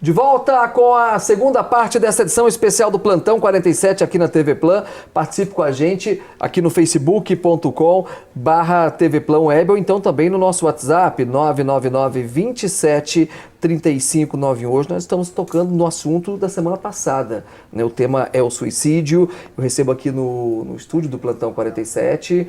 De volta com a segunda parte dessa edição especial do Plantão 47 aqui na TV Plan. Participe com a gente aqui no facebook.com/TV Plan Web ou então também no nosso WhatsApp 999 27 3591. Hoje nós estamos tocando no assunto da semana passada, né? O tema é o suicídio. Eu recebo aqui no estúdio do Plantão 47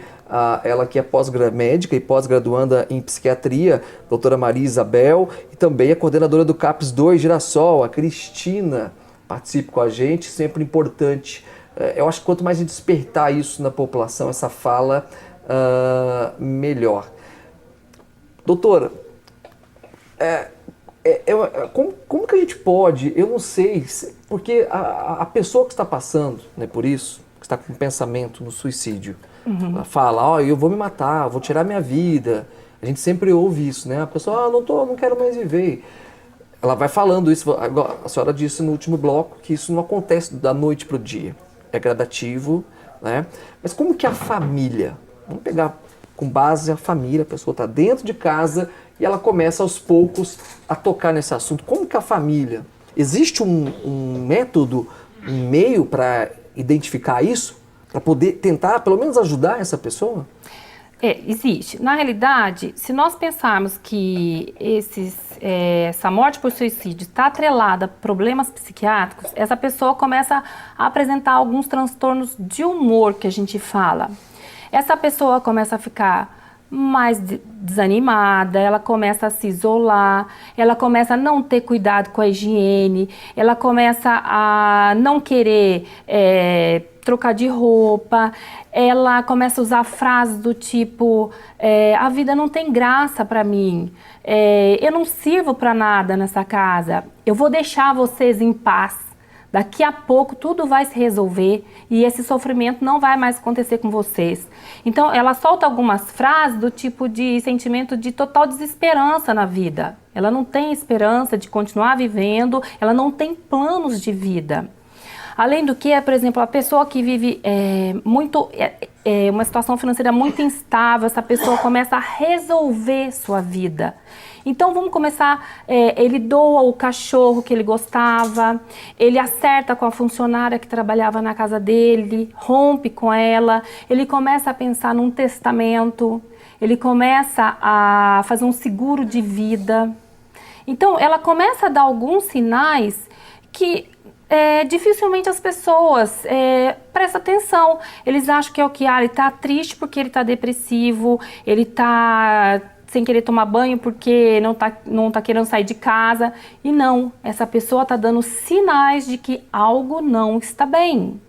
ela que é médica e pós-graduanda em psiquiatria, doutora Maria Isabel, e também a coordenadora do CAPS 2 Girassol, a Cristina. Participe com a gente, sempre importante. Eu acho que quanto mais a gente despertar isso na população, essa fala, melhor. Doutora, como que a gente pode, eu não sei, porque a pessoa que está passando, né, por isso, que está com pensamento no suicídio, ela fala, eu vou me matar, vou tirar minha vida. A gente sempre ouve isso, né? A pessoa, não quero mais viver. Ela vai falando isso. Agora, a senhora disse no último bloco que isso não acontece da noite para o dia. É gradativo, né? Mas como que a família, vamos pegar com base a família, a pessoa está dentro de casa e ela começa aos poucos a tocar nesse assunto. Como que a família, existe um método, um meio para identificar isso? Para poder tentar, pelo menos, ajudar essa pessoa? Existe. Na realidade, se nós pensarmos que essa morte por suicídio está atrelada a problemas psiquiátricos, essa pessoa começa a apresentar alguns transtornos de humor, que a gente fala. Essa pessoa começa a ficar mais desanimada, ela começa a se isolar, ela começa a não ter cuidado com a higiene, ela começa a não querer trocar de roupa, ela começa a usar frases do tipo, a vida não tem graça para mim, eu não sirvo para nada nessa casa, eu vou deixar vocês em paz. Daqui a pouco tudo vai se resolver e esse sofrimento não vai mais acontecer com vocês. Então ela solta algumas frases do tipo de sentimento de total desesperança na vida. Ela não tem esperança de continuar vivendo, ela não tem planos de vida. Além do que, por exemplo, a pessoa que vive uma situação financeira muito instável, essa pessoa começa a resolver sua vida. Então vamos começar, ele doa o cachorro que ele gostava, ele acerta com a funcionária que trabalhava na casa dele, rompe com ela, ele começa a pensar num testamento, ele começa a fazer um seguro de vida. Então ela começa a dar alguns sinais que dificilmente as pessoas prestam atenção. Eles acham que ele está triste porque ele está depressivo, ele está sem querer tomar banho porque não tá querendo sair de casa. E não, essa pessoa está dando sinais de que algo não está bem.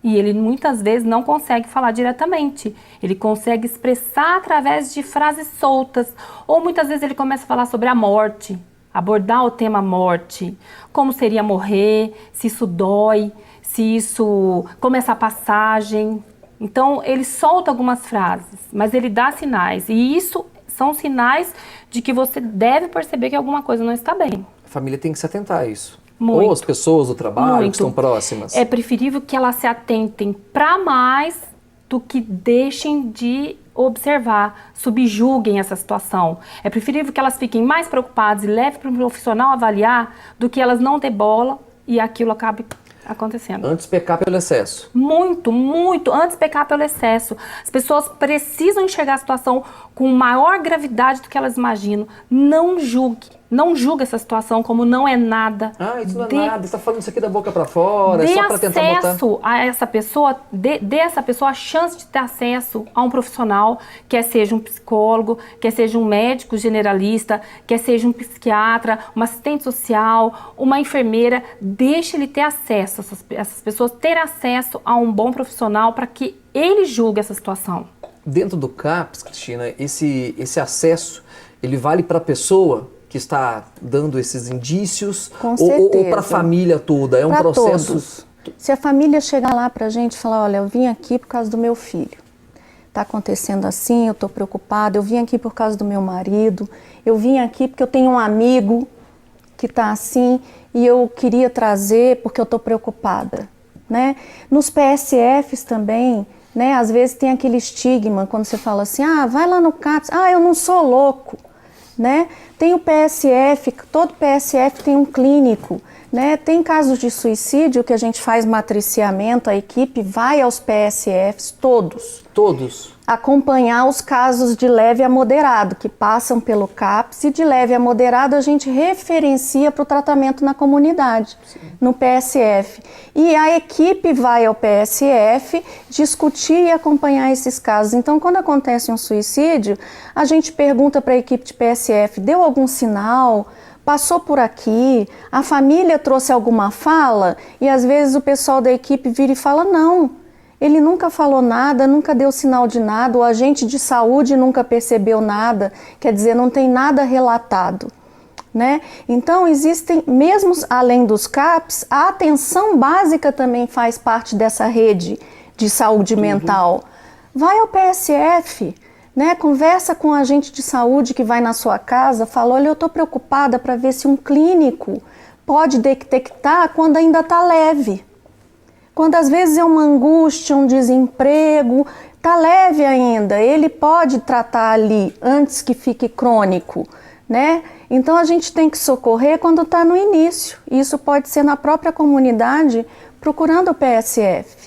E ele muitas vezes não consegue falar diretamente. Ele consegue expressar através de frases soltas. Ou muitas vezes ele começa a falar sobre a morte, abordar o tema morte, como seria morrer, se isso dói, como essa passagem. Então ele solta algumas frases, mas ele dá sinais. E isso são sinais de que você deve perceber que alguma coisa não está bem. A família tem que se atentar a isso. Muito. Ou as pessoas do trabalho que estão próximas. É preferível que elas se atentem para mais do que deixem de observar, subjuguem essa situação. É preferível que elas fiquem mais preocupadas e levem para um profissional avaliar do que elas não dê bola e aquilo acabe acontecendo. Antes pecar pelo excesso. Muito, muito. Antes pecar pelo excesso. As pessoas precisam enxergar a situação com maior gravidade do que elas imaginam. Não julgue. Não julgue essa situação como não é nada. Isso não é nada. Você está falando isso aqui da boca para fora. É só para tentar botar. Dê acesso a essa pessoa, dê essa pessoa a chance de ter acesso a um profissional, quer seja um psicólogo, quer seja um médico generalista, quer seja um psiquiatra, uma assistente social, uma enfermeira. Deixe ele ter acesso, essas pessoas terem acesso a um bom profissional para que ele julgue essa situação. Dentro do CAPS, Cristina, esse acesso, ele vale para a pessoa que está dando esses indícios ou para a família toda? É um processo? Todos. Se a família chegar lá para a gente e falar, olha, eu vim aqui por causa do meu filho, está acontecendo assim, eu estou preocupada, eu vim aqui por causa do meu marido, eu vim aqui porque eu tenho um amigo que está assim e eu queria trazer porque eu estou preocupada, né? Nos PSFs também, né? Às vezes tem aquele estigma quando você fala assim, vai lá no CAPS, eu não sou louco. né? Tem o PSF, todo PSF tem um clínico, né? Tem casos de suicídio que a gente faz matriciamento, a equipe vai aos PSFs, todos. Todos. Acompanhar os casos de leve a moderado, que passam pelo CAPS, e de leve a moderado a gente referencia para o tratamento na comunidade, no PSF. E a equipe vai ao PSF discutir e acompanhar esses casos. Então, quando acontece um suicídio, a gente pergunta para a equipe de PSF, deu algum sinal? Passou por aqui? A família trouxe alguma fala? E às vezes o pessoal da equipe vira e fala, não. Ele nunca falou nada, nunca deu sinal de nada, o agente de saúde nunca percebeu nada, quer dizer, não tem nada relatado, né? Então, existem, mesmo além dos CAPs, a atenção básica também faz parte dessa rede de saúde mental. Vai ao PSF, né? Conversa com o agente de saúde que vai na sua casa, fala, olha, eu estou preocupada para ver se um clínico pode detectar quando ainda está leve. Quando às vezes é uma angústia, um desemprego, tá leve ainda, ele pode tratar ali antes que fique crônico, né? Então a gente tem que socorrer quando está no início. Isso pode ser na própria comunidade, procurando o PSF.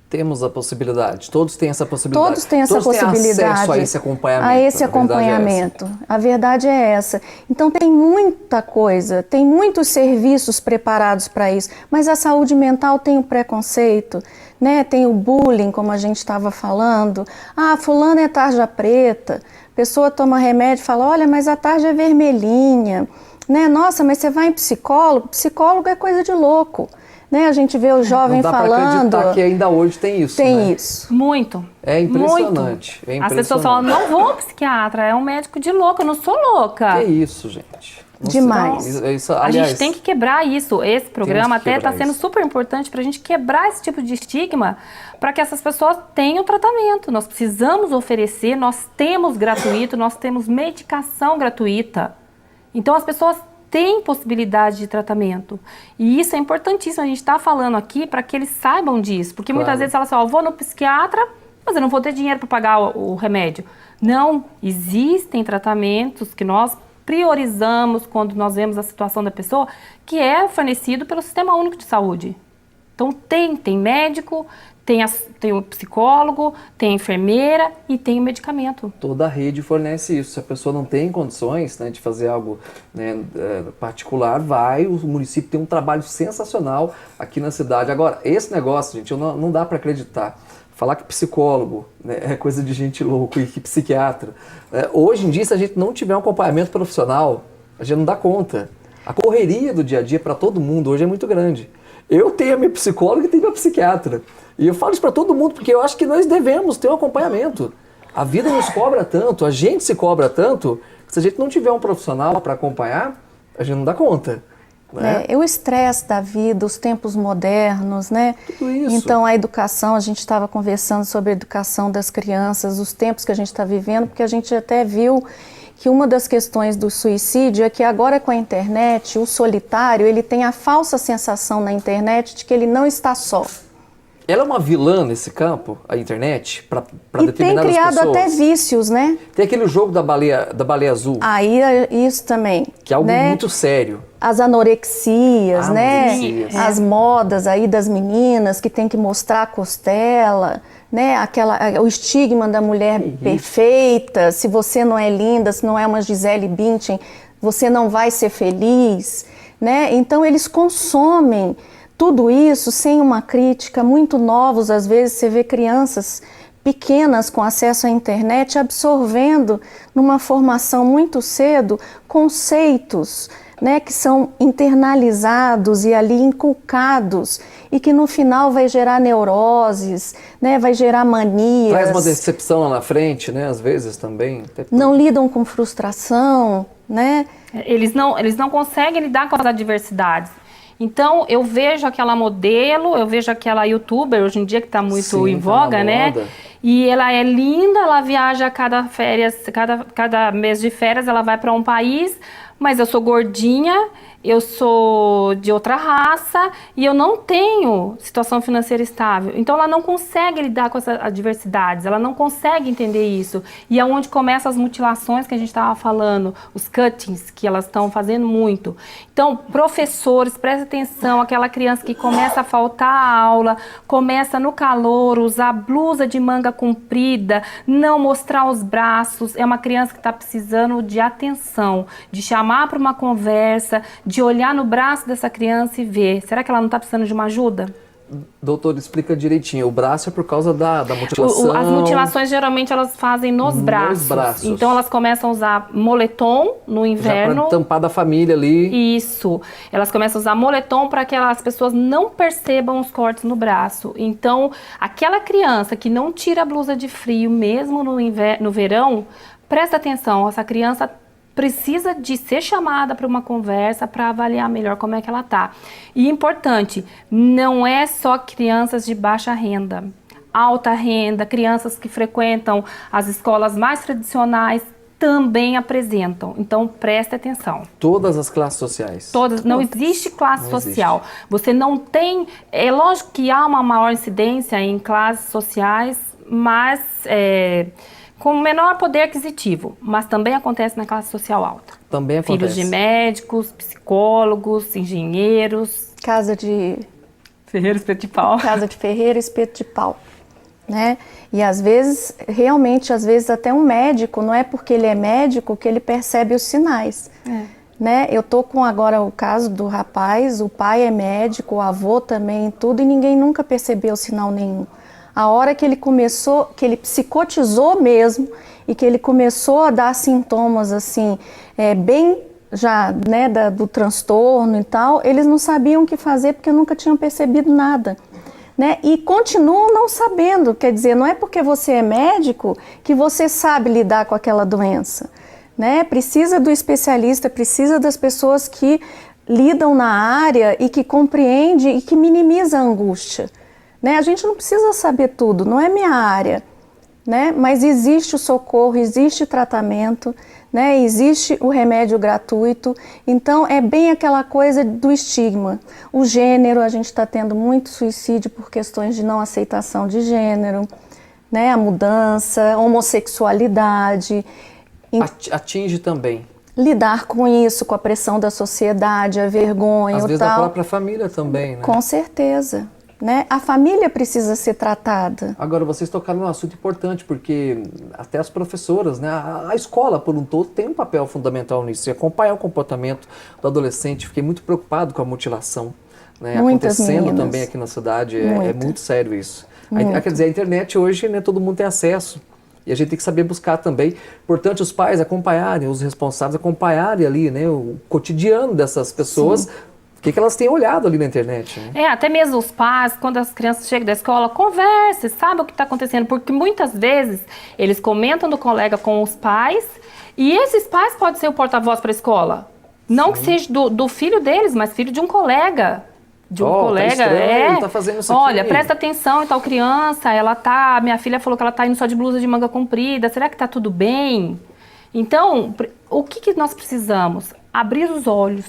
Temos a possibilidade, todos têm essa possibilidade. Todos têm essa possibilidade. Têm acesso a esse acompanhamento. A esse acompanhamento. A verdade é essa. Então tem muita coisa, tem muitos serviços preparados para isso, mas a saúde mental tem o preconceito, né? Tem o bullying, como a gente estava falando. Ah, fulano é tarja preta. A pessoa toma remédio e fala, olha, mas a tarja é vermelhinha. Né? Nossa, mas você vai em psicólogo? Psicólogo é coisa de louco. Né? A gente vê o jovem falando... Não dá para acreditar que ainda hoje tem isso, Tem né? isso. Muito. É impressionante. Muito. É impressionante. As pessoas falam, não vou ao psiquiatra, é um médico de louco, eu não sou louca. Que isso, gente. Não Demais. sei. Isso, A aliás, gente tem que quebrar isso. Esse programa até está sendo isso. super importante para a gente quebrar esse tipo de estigma, para que essas pessoas tenham tratamento. Nós precisamos oferecer, nós temos gratuito, nós temos medicação gratuita. Então as pessoas têm possibilidade de tratamento. E isso é importantíssimo, a gente está falando aqui para que eles saibam disso. Porque muitas vezes elas falam, vou no psiquiatra, mas eu não vou ter dinheiro para pagar o remédio. Não, existem tratamentos que nós priorizamos quando nós vemos a situação da pessoa, que é fornecido pelo Sistema Único de Saúde. Então tem médico, tem o psicólogo, tem a enfermeira e tem o medicamento. Toda a rede fornece isso. Se a pessoa não tem condições, né, de fazer algo, né, particular, o município tem um trabalho sensacional aqui na cidade. Agora, esse negócio, gente, não dá para acreditar. Falar que psicólogo, né, é coisa de gente louco e que psiquiatra. Hoje em dia, se a gente não tiver um acompanhamento profissional, a gente não dá conta. A correria do dia a dia para todo mundo hoje é muito grande. Eu tenho a minha psicóloga e tenho a minha psiquiatra. E eu falo isso para todo mundo porque eu acho que nós devemos ter um acompanhamento. A vida nos cobra tanto, a gente se cobra tanto, que se a gente não tiver um profissional para acompanhar, a gente não dá conta. Né? O estresse da vida, os tempos modernos, né? Tudo isso. Então a educação, a gente estava conversando sobre a educação das crianças, os tempos que a gente está vivendo, porque a gente até viu que uma das questões do suicídio é que agora com a internet, o solitário, ele tem a falsa sensação na internet de que ele não está só. Ela é uma vilã nesse campo, a internet, para determinadas pessoas. E tem criado até vícios, né? Tem aquele jogo da baleia azul. Aí, isso também. Que é algo né? muito sério. As anorexias, né? Anorexia. As modas aí das meninas que tem que mostrar a costela, né? O estigma da mulher perfeita. Se você não é linda, se não é uma Gisele Bündchen, você não vai ser feliz, né? Então eles consomem tudo isso sem uma crítica, muito novos, às vezes você vê crianças pequenas com acesso à internet absorvendo numa formação muito cedo conceitos, né, que são internalizados e ali inculcados e que no final vai gerar neuroses, né, vai gerar manias. Traz uma decepção lá na frente, né, às vezes também. Não lidam com frustração, né? Eles não conseguem lidar com as adversidades. Então, eu vejo aquela modelo, eu vejo aquela youtuber hoje em dia que está muito em voga, né? e ela é linda, ela viaja a cada férias, cada mês de férias ela vai para um país, mas eu sou gordinha, eu sou de outra raça e eu não tenho situação financeira estável. Então ela não consegue lidar com essas adversidades, ela não consegue entender isso. E é onde começam as mutilações que a gente estava falando, os cuttings que elas estão fazendo muito. Então, professores, prestem atenção, aquela criança que começa a faltar a aula, começa no calor, usar blusa de manga comprida, não mostrar os braços, é uma criança que está precisando de atenção, de chamar para uma conversa, de olhar no braço dessa criança e ver, será que ela não está precisando de uma ajuda? Doutor, explica direitinho. O braço é por causa da mutilação? As mutilações geralmente elas fazem nos braços. Então elas começam a usar moletom no inverno. Já para tampar da família ali. Isso. Elas começam a usar moletom para que as pessoas não percebam os cortes no braço. Então, aquela criança que não tira a blusa de frio mesmo no verão, presta atenção, essa criança precisa de ser chamada para uma conversa para avaliar melhor como é que ela tá. E importante, não é só crianças de baixa renda, alta renda, crianças que frequentam as escolas mais tradicionais também apresentam. Então preste atenção. Todas as classes sociais? Todas. Não existe classe social. Você não tem. É lógico que há uma maior incidência em classes sociais, mas com menor poder aquisitivo, mas também acontece na classe social alta. Também acontece. Filhos de médicos, psicólogos, engenheiros. Casa de Ferreiro, espeto de pau. Casa de ferreiro, espeto de pau, né? E às vezes, realmente, às vezes até um médico, não é porque ele é médico que ele percebe os sinais. Né? Eu tô com agora o caso do rapaz, o pai é médico, o avô também, tudo, e ninguém nunca percebeu sinal nenhum. A hora que ele começou, que ele psicotizou mesmo e que ele começou a dar sintomas assim, bem já, né, do transtorno e tal, eles não sabiam o que fazer porque nunca tinham percebido nada, né? E continuam não sabendo, quer dizer, não é porque você é médico que você sabe lidar com aquela doença, né? Precisa do especialista, precisa das pessoas que lidam na área e que compreendem e que minimizam a angústia. Né? A gente não precisa saber tudo, não é minha área, né? Mas existe o socorro, existe o tratamento, né? Existe o remédio gratuito, então é bem aquela coisa do estigma. O gênero, a gente está tendo muito suicídio por questões de não aceitação de gênero, né? A mudança, homossexualidade. Atinge também. Lidar com isso, com a pressão da sociedade, a vergonha, às vezes tal. Da própria família também, né? Com certeza. Né? A família precisa ser tratada. Agora, vocês tocaram num assunto importante, porque até as professoras, né? A escola, por um todo, tem um papel fundamental nisso, e acompanhar o comportamento do adolescente. Fiquei muito preocupado com a mutilação, né? Acontecendo meninas. Também aqui na cidade, é muito sério isso. Quer dizer, a internet hoje, né, todo mundo tem acesso, e a gente tem que saber buscar também. Portanto, os pais acompanharem, os responsáveis acompanharem ali, né, o cotidiano dessas pessoas. Sim. O que elas têm olhado ali na internet, né? Até mesmo os pais, quando as crianças chegam da escola, conversem, sabem o que está acontecendo, porque muitas vezes eles comentam do colega com os pais, e esses pais podem ser o porta-voz para a escola. Não que seja do filho deles, mas filho de um colega. De um colega, tá estranho, tá fazendo isso aqui. Olha, presta atenção, e tal criança, minha filha falou que ela tá indo só de blusa de manga comprida, será que tá tudo bem? Então, o que nós precisamos? Abrir os olhos.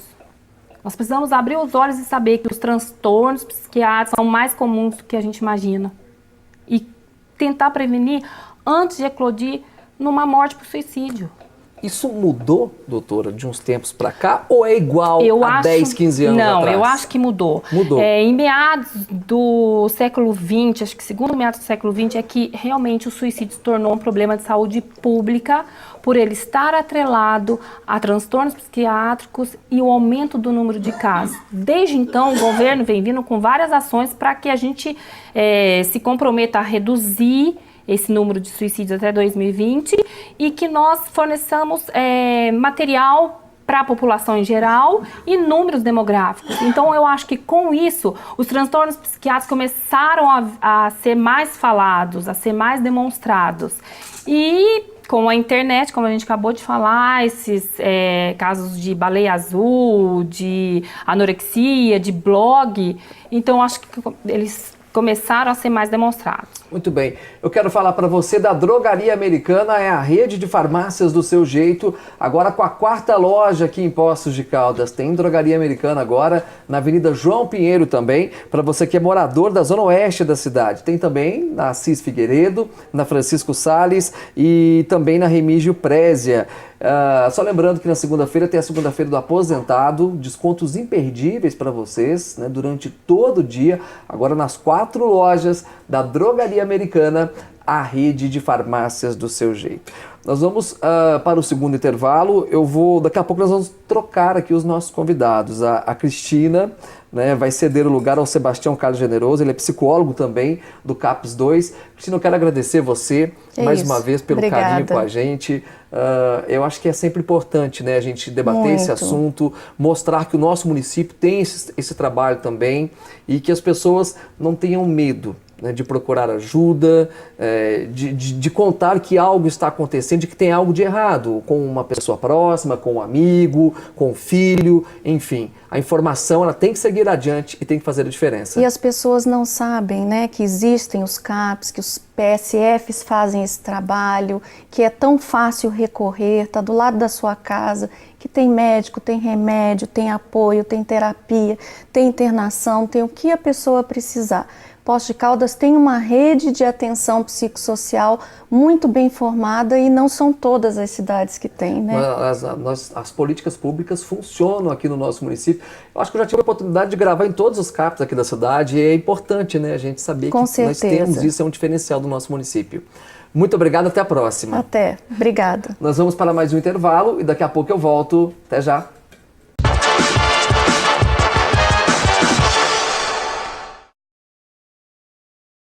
Nós precisamos abrir os olhos e saber que os transtornos psiquiátricos são mais comuns do que a gente imagina. E tentar prevenir antes de eclodir numa morte por suicídio. Isso mudou, doutora, de uns tempos para cá? Ou é igual a 10, 15 anos atrás? Não, eu acho que mudou. Mudou. Em meados do século XX, acho que segundo meados do século XX, é que realmente o suicídio se tornou um problema de saúde pública por ele estar atrelado a transtornos psiquiátricos e o aumento do número de casos. Desde então, o governo vem vindo com várias ações para que a gente se comprometa a reduzir esse número de suicídios até 2020 e que nós forneçamos material para a população em geral e números demográficos. Então, eu acho que com isso, os transtornos psiquiátricos começaram a ser mais falados, a ser mais demonstrados. E com a internet, como a gente acabou de falar, esses casos de baleia azul, de anorexia, de blog, então acho que eles começaram a ser mais demonstrados. Muito bem. Eu quero falar para você da Drogaria Americana, é a rede de farmácias do seu jeito, agora com a 4ª loja aqui em Poços de Caldas. Tem Drogaria Americana agora na Avenida João Pinheiro também, para você que é morador da zona oeste da cidade. Tem também na Assis Figueiredo, na Francisco Sales e também na Remígio Prézia. Só lembrando que na segunda-feira tem a segunda-feira do aposentado, descontos imperdíveis para vocês, né, durante todo o dia, agora nas 4 lojas da Drogaria Americana, a rede de farmácias do seu jeito. Nós vamos para o segundo intervalo. Daqui a pouco nós vamos trocar aqui os nossos convidados. A Cristina, né, vai ceder o lugar ao Sebastião Carlos Generoso, ele é psicólogo também do CAPS 2. Cristina, eu quero agradecer você mais uma vez pelo carinho com a gente. Eu acho que é sempre importante, né, a gente debater esse assunto, mostrar que o nosso município tem esse trabalho também e que as pessoas não tenham medo, né, de procurar ajuda, de contar que algo está acontecendo, de que tem algo de errado com uma pessoa próxima, com um amigo, com um filho, enfim. A informação ela tem que seguir adiante e tem que fazer a diferença. E as pessoas não sabem, né, que existem os CAPs, que os PSFs fazem esse trabalho, que é tão fácil recorrer, está do lado da sua casa, que tem médico, tem remédio, tem apoio, tem terapia, tem internação, tem o que a pessoa precisar. Poços de Caldas tem uma rede de atenção psicossocial muito bem formada e não são todas as cidades que têm, né? As políticas públicas funcionam aqui no nosso município. Eu acho que eu já tive a oportunidade de gravar em todos os CAPs aqui da cidade e é importante, né, a gente saber que nós temos isso, é um diferencial do nosso município. Muito obrigado, até a próxima. Até, obrigada. Nós vamos para mais um intervalo e daqui a pouco eu volto. Até já.